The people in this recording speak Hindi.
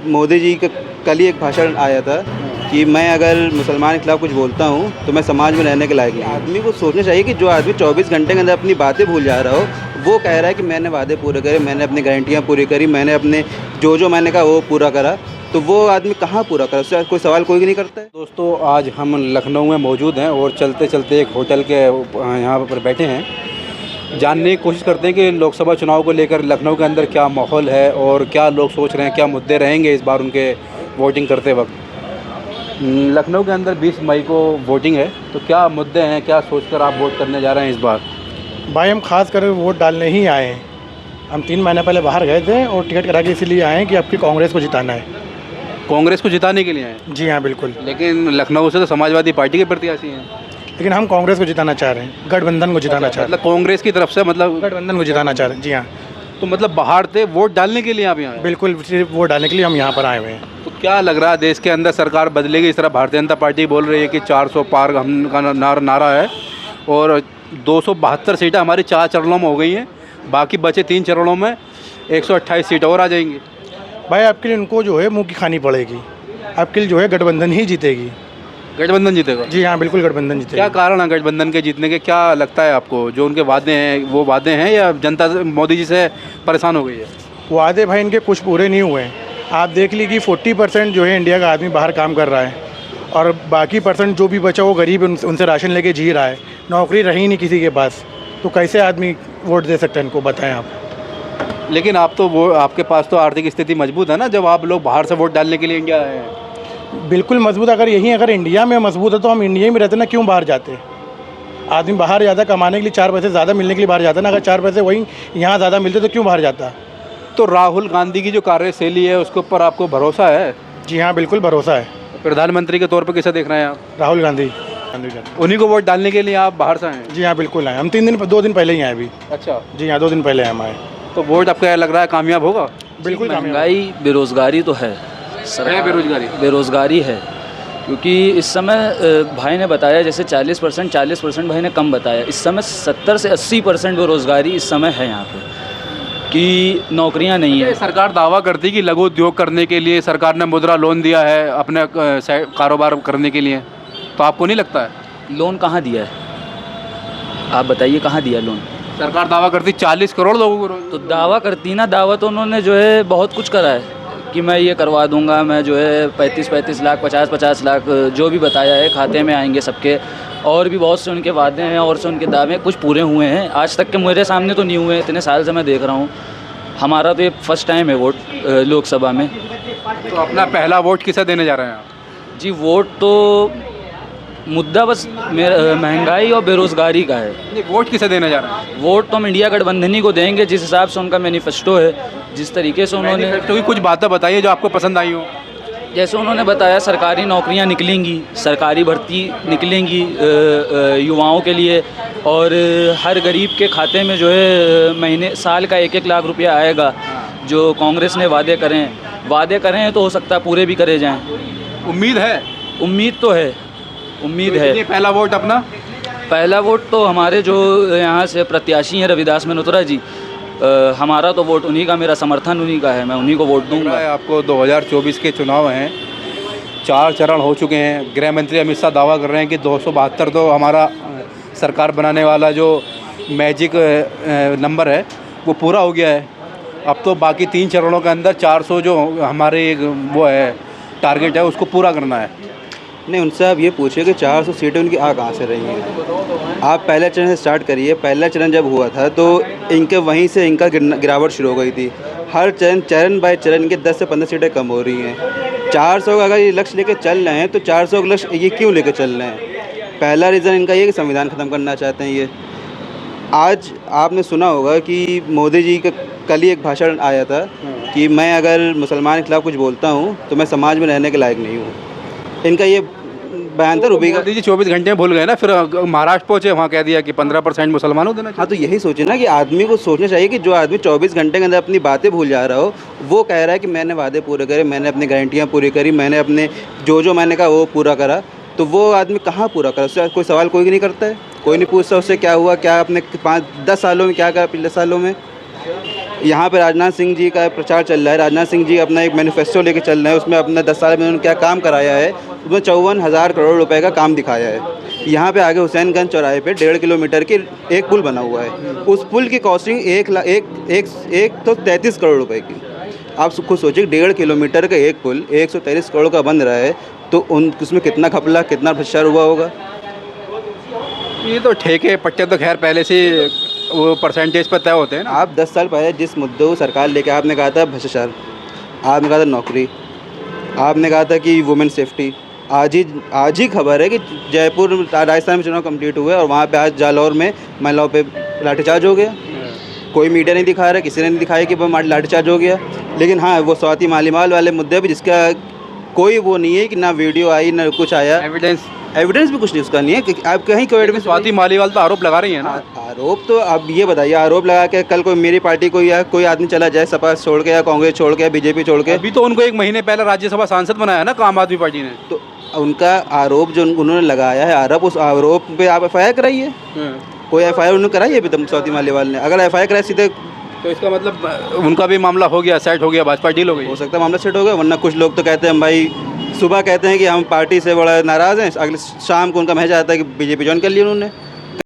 मोदी जी का कल ही एक भाषण आया था कि मैं अगर मुसलमान के खिलाफ कुछ बोलता हूँ तो मैं समाज में रहने के लायक नहीं। आदमी को सोचना चाहिए कि जो आदमी 24 घंटे के अंदर अपनी बातें भूल जा रहा हो, वो कह रहा है कि मैंने वादे पूरे करे, मैंने अपनी गारंटियाँ पूरी करी, मैंने अपने जो मैंने कहा वो पूरा करा, तो वो आदमी कहाँ पूरा करा? उससे कोई सवाल कोई नहीं करता है। दोस्तों, आज हम लखनऊ में मौजूद हैं और चलते चलते एक होटल के यहाँ पर बैठे हैं। जानने की कोशिश करते हैं कि लोकसभा चुनाव को लेकर लखनऊ के अंदर क्या माहौल है और क्या लोग सोच रहे हैं, क्या मुद्दे रहेंगे इस बार उनके वोटिंग करते वक्त। लखनऊ के अंदर 20 मई को वोटिंग है, तो क्या मुद्दे हैं, क्या सोचकर आप वोट करने जा रहे हैं इस बार? भाई हम खास कर वोट डालने ही आए हैं। हम 3 महीने पहले बाहर गए थे और टिकट करा के इसीलिए आए हैं कि आपकी कांग्रेस को जिताना है। कांग्रेस को जिताने के लिए आए? जी हाँ, बिल्कुल। लेकिन लखनऊ से तो समाजवादी पार्टी के प्रत्याशी हैं। लेकिन हम कांग्रेस को जिताना चाह रहे हैं, गठबंधन को जिताना चाह रहे मतलब कांग्रेस की तरफ से, मतलब गठबंधन को जिताना चाह रहे हैं। जी हाँ, तो मतलब बाहर थे वोट डालने के लिए आप यहाँ आए? बिल्कुल, सिर्फ वोट डालने के लिए हम यहाँ पर आए हुए हैं। तो क्या लग रहा है, देश के अंदर सरकार बदलेगी? इस तरह भारतीय जनता पार्टी बोल रही है कि 400 पार हम का नारा है और 272 सीटें हमारी 4 चरणों में हो गई हैं, बाकी बचे 3 चरणों में 128 सीटें और आ जाएंगी। भाई आपके लिए उनको जो है मुँह की खानी पड़ेगी। आपके लिए जो है गठबंधन ही जीतेगी। गठबंधन जीतेगा? जी हाँ, बिल्कुल गठबंधन जीतेगा। क्या कारण है गठबंधन के जीतने के? क्या लगता है आपको, जो उनके वादे हैं वो वादे हैं या जनता मोदी जी से परेशान हो गई है? वादे भाई इनके कुछ पूरे नहीं हुए हैं। आप देख लीजिए कि 40% जो है इंडिया का आदमी बाहर काम कर रहा है और बाकी परसेंट जो भी बचा वो गरीब उनसे राशन लेके जी रहा है। नौकरी रही नहीं किसी के पास, तो कैसे आदमी वोट दे सकते हैं इनको, बताएं आप। लेकिन आप तो वो, आपके पास तो आर्थिक स्थिति मजबूत है ना, जब आप लोग बाहर से वोट डालने के लिए इंडिया आए हैं। बिल्कुल मजबूत। अगर इंडिया में मजबूत है तो हम इंडिया में रहते ना, क्यों बाहर जाते? आदमी बाहर ज़्यादा कमाने के लिए, 4 पैसे ज़्यादा मिलने के लिए बाहर जाता ना। अगर 4 पैसे वहीं यहाँ ज़्यादा मिलते तो क्यों बाहर जाता? तो राहुल गांधी की जो कार्यशैली है उसके ऊपर आपको भरोसा है? जी हाँ, बिल्कुल भरोसा है। प्रधानमंत्री के तौर पर किसे देख रहे हैं आप? राहुल गांधी। उन्हीं को वोट डालने के लिए आप बाहर से आए? जी हाँ, बिल्कुल आए। हम 2 दिन पहले ही आए अभी। अच्छा। जी हाँ, 2 दिन पहले हम आए। तो वोट आपका लग रहा है कामयाब होगा? बिल्कुल। महंगाई, बेरोज़गारी तो है, बेरोज़गारी है, क्योंकि इस समय भाई ने बताया जैसे 40% भाई ने कम बताया। इस समय 70 से 80% बेरोज़गारी इस समय है यहाँ पे, कि नौकरियाँ नहीं है। सरकार दावा करती कि लघु उद्योग करने के लिए सरकार ने मुद्रा लोन दिया है अपने कारोबार करने के लिए, तो आपको नहीं लगता है? लोन कहाँ दिया है, आप बताइए कहाँ दिया लोन? सरकार दावा करती 40 करोड़ लोगों को। तो दावा करती ना, दावा तो उन्होंने जो है बहुत कुछ करा है कि मैं ये करवा दूंगा, मैं जो है 35 लाख 50 लाख जो भी बताया है खाते में आएंगे सबके। और भी बहुत से उनके वादे हैं और से उनके दावे कुछ पूरे हुए हैं, आज तक के मेरे सामने तो नहीं हुए। इतने साल से मैं देख रहा हूँ। हमारा तो ये फर्स्ट टाइम है वोट लोकसभा में। तो अपना पहला वोट किसे देने जा रहे हैं आप? जी, वोट तो मुद्दा बस महंगाई और बेरोज़गारी का है। नहीं, वोट किसे देने जा रहे हैं? वोट तो हम इंडिया गठबंधन ही को देंगे, जिस हिसाब से उनका मैनिफेस्टो है, जिस तरीके से उन्होंने तो कुछ बातें बताइए जो आपको पसंद आई हो। जैसे उन्होंने बताया सरकारी नौकरियां निकलेंगी, सरकारी भर्ती निकलेंगी युवाओं के लिए, और हर गरीब के खाते में जो है साल का 1-1 लाख रुपया आएगा। जो कांग्रेस ने वादे करें तो हो सकता है पूरे भी करे जाएं। उम्मीद है? उम्मीद तो है, उम्मीद है। ये पहला वोट अपना? पहला वोट तो हमारे जो यहाँ से प्रत्याशी हैं रविदास मेहनोत्रा जी, हमारा तो वोट उन्हीं का, मेरा समर्थन उन्हीं का है, मैं उन्हीं को वोट दूंगा। आपको 2024 के चुनाव हैं, 4 चरण हो चुके हैं। गृह मंत्री अमित शाह दावा कर रहे हैं कि 272 तो हमारा सरकार बनाने वाला जो मैजिक नंबर है वो पूरा हो गया है। अब तो बाकी 3 चरणों के अंदर 400 जो हमारे वो है टारगेट है उसको पूरा करना है। नहीं, उनसे आप ये पूछिए कि 400 सीटें उनकी आ कहाँ से रही हैं। आप पहले चरण से स्टार्ट करिए। पहला चरण जब हुआ था तो इनके वहीं से इनका गिरावट शुरू हो गई थी। हर चरण बाय चरण इनके 10 से 15 सीटें कम हो रही हैं। 400 का अगर ये लक्ष्य लेके चल रहे हैं तो 400 का लक्ष्य ये क्यों लेके चल रहे हैं? पहला रीज़न इनका ये कि संविधान ख़त्म करना चाहते हैं ये। आज आपने सुना होगा कि मोदी जी का कल ही एक भाषण आया था कि मैं अगर मुसलमान के खिलाफ कुछ बोलता हूँ तो मैं समाज में रहने के लायक नहीं हूँ। इनका ये बयान था। रूबी मोदी जी 24 घंटे में भूल गए ना, फिर महाराष्ट्र पहुंचे, वहाँ कह दिया कि 15% मुसलमानों देना चाहिए। हाँ, तो यही सोचे ना कि आदमी को सोचना चाहिए कि जो आदमी 24 घंटे के अंदर अपनी बातें भूल जा रहा हो, वो कह रहा है कि मैंने वादे पूरे करे, मैंने अपनी गारंटियाँ पूरी करी, मैंने अपने जो मैंने कहा वो पूरा करा, तो वो आदमी कहाँ पूरा करा? उससे कोई सवाल कोई नहीं करता है, कोई नहीं पूछता उससे क्या हुआ, क्या अपने 5-10 सालों में क्या करा, पिछले सालों में। यहाँ पे राजनाथ सिंह जी का प्रचार चल रहा है। राजनाथ सिंह जी अपना एक मैनिफेस्टो लेके चल रहे हैं, उसमें अपने 10 साल में उन्होंने क्या काम कराया है, उसमें 54,000 करोड़ रुपए का काम दिखाया है। यहाँ पे आगे हुसैनगंज चौराहे पे 1.5 किलोमीटर की एक पुल बना हुआ है, उस पुल की कॉस्टिंग एक तो 33 करोड़ रुपए की। आप खुद सोचिए, 1.5 किलोमीटर का एक पुल 133 करोड़ का बन रहा है, तो उसमें कितना घपला, कितना भ्रष्टाचार हुआ होगा। ये तो ठेके पट्टे तो खैर पहले से वो परसेंटेज पर तय होते हैं ना। आप 10 साल पहले जिस मुद्दों को सरकार लेके, आपने कहा था भ्रष्टाचार, आपने कहा था नौकरी, आपने कहा था कि वुमेन सेफ्टी। आज ही खबर है कि जयपुर राजस्थान में चुनाव कंप्लीट हुए और वहाँ पे आज जालौर में महिलाओं पे लाठीचार्ज हो गया। कोई मीडिया नहीं दिखा रहा, किसी ने नहीं दिखाया कि वो लाठीचार्ज हो गया। लेकिन हाँ, वो स्वाति मालीवाल वाले मुद्दे पे जिसका कोई वो नहीं है कि ना वीडियो आई ना कुछ आया, एविडेंस भी कुछ नहीं उसका नहीं है कि आप कहीं कोई एविडेंस। स्वाति मालीवाल तो आरोप लगा रही है ना। आरोप तो अब ये बताइए, आरोप लगा के कल कोई मेरी पार्टी को या कोई आदमी चला जाए सपा छोड़ के या कांग्रेस छोड़ के या बीजेपी छोड़ के। अभी तो उनको 1 महीने पहले राज्यसभा सांसद बनाया ना आम आदमी पार्टी ने। तो उनका आरोप जो उन्होंने लगाया है आरोप, उस आरोप पे आप FIR कराइए। कोई FIR उन्होंने कराई है अभी तक स्वाति मालीवाल ने? अगर FIR कराए सीधे तो इसका मतलब उनका भी मामला हो गया, सेट हो गया, भाजपा डील हो गई। हो सकता है मामला सेट हो गया, वरना कुछ लोग तो कहते हैं हम भाई सुबह कहते हैं कि हम पार्टी से बड़ा नाराज़ हैं, अगले शाम को उनका मैसेज आता है कि बीजेपी ज्वाइन कर लिया उन्होंने।